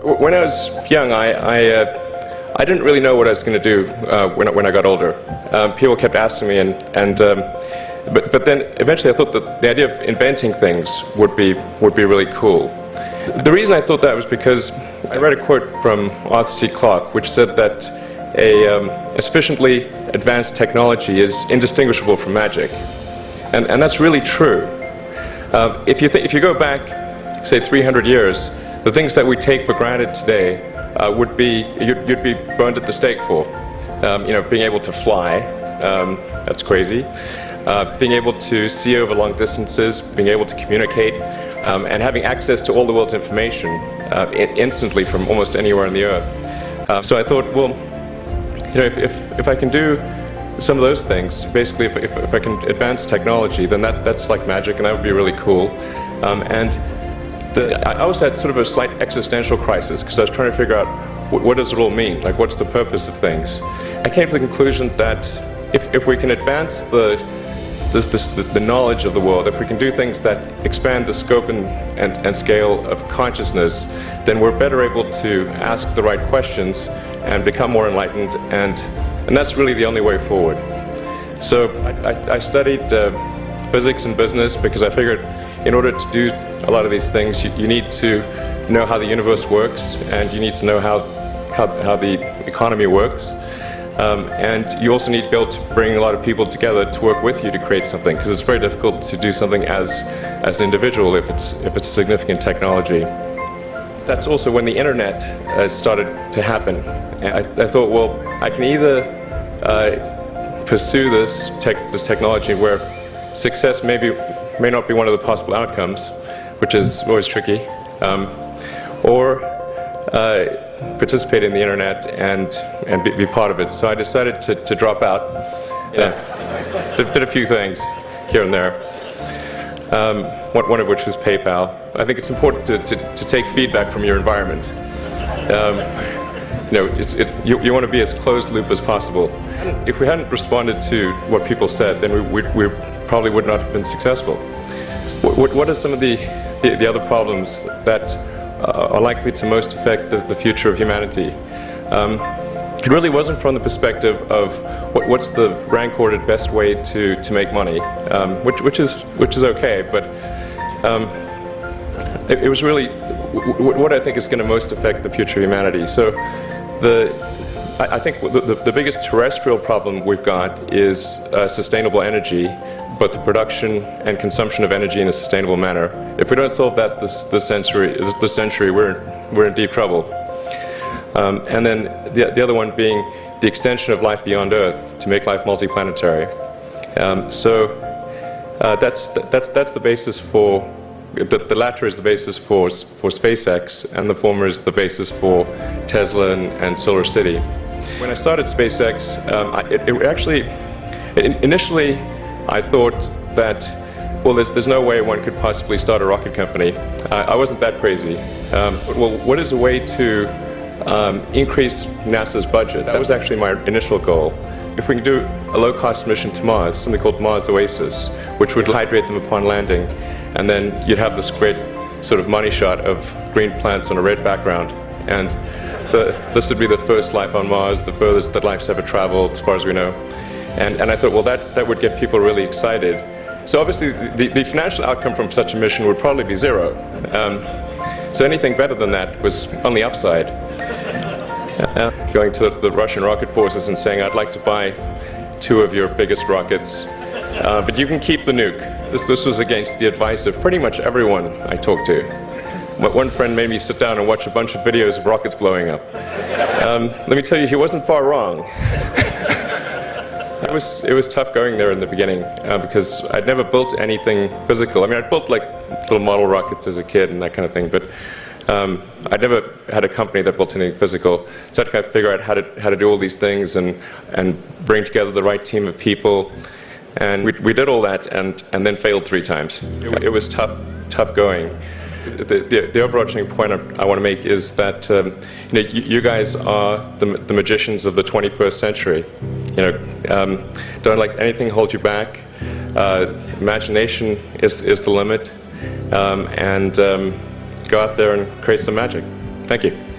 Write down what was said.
When I was young, I didn't really know what I was going to do when I got older. People kept asking me, but then eventually I thought that the idea of inventing things would be really cool. The reason I thought that was because I read a quote from Arthur C. Clarke, which said that a sufficiently advanced technology is indistinguishable from magic, and that's really true. If you go back, say 300 years, the things that we take for granted today would be you'd be burned at the stake for. Being able to fly, that's crazy. Being able to see over long distances, being able to communicate, and having access to all the world's information instantly from almost anywhere on the earth. So I thought, well, if I can do some of those things, basically if I can advance technology, then that's like magic, and that would be really cool. I also had sort of a slight existential crisis because I was trying to figure out what does it all mean? Like, what's the purpose of things? I came to the conclusion that if we can advance the knowledge of the world, if we can do things that expand the scope and scale of consciousness, then we're better able to ask the right questions and become more enlightened, and that's really the only way forward. So I studied physics and business because I figured in order to do a lot of these things, you need to know how the universe works, and you need to know how the economy works. And you also need to be able to bring a lot of people together to work with you to create something, because it's very difficult to do something as an individual if it's a significant technology. That's also when the internet started to happen. And I thought, well, I can either pursue this technology where success may not be one of the possible outcomes, which is always tricky, or participate in the internet and be part of it. So I decided to drop out. Did a few things here and there, one of which was PayPal. I think it's important to take feedback from your environment. You want to be as closed loop as possible. If we hadn't responded to what people said, then we probably would not have been successful. What are some of the other problems that are likely to most affect the future of humanity? It really wasn't from the perspective of what's the rank-ordered best way to make money, which is okay, but it was really what I think is going to most affect the future of humanity. So I think the biggest terrestrial problem we've got is sustainable energy, but the production and consumption of energy in a sustainable manner. If we don't solve that this century, we're in deep trouble. And then the other one being the extension of life beyond Earth to make life multiplanetary. So that's the basis for. The latter is the basis for SpaceX, and the former is the basis for Tesla and Solar City. When I started SpaceX, initially I thought that, well, there's no way one could possibly start a rocket company. I wasn't that crazy. Well, what is a way to increase NASA's budget? That was actually my initial goal. If we can do a low-cost mission to Mars, something called Mars Oasis, which would hydrate them upon landing, and then you'd have this great sort of money shot of green plants on a red background, and this would be the first life on Mars, the furthest that life's ever traveled, as far as we know. And I thought, well, that would get people really excited. So obviously, the financial outcome from such a mission would probably be zero. So anything better than that was on the upside. Going to the Russian rocket forces and saying, I'd like to buy 2 of your biggest rockets, but you can keep the nuke. This was against the advice of pretty much everyone I talked to. One friend made me sit down and watch a bunch of videos of rockets blowing up. Let me tell you, he wasn't far wrong. It was tough going there in the beginning because I'd never built anything physical. I mean, I'd built like little model rockets as a kid and that kind of thing, but I'd never had a company that built anything physical. So I had to kind of figure out how to do all these things and bring together the right team of people. And we did all that and then failed 3 times. It was tough going. The overarching point I want to make is that you guys are the magicians of the 21st century. Don't let anything hold you back. Imagination is the limit, and go out there and create some magic. Thank you.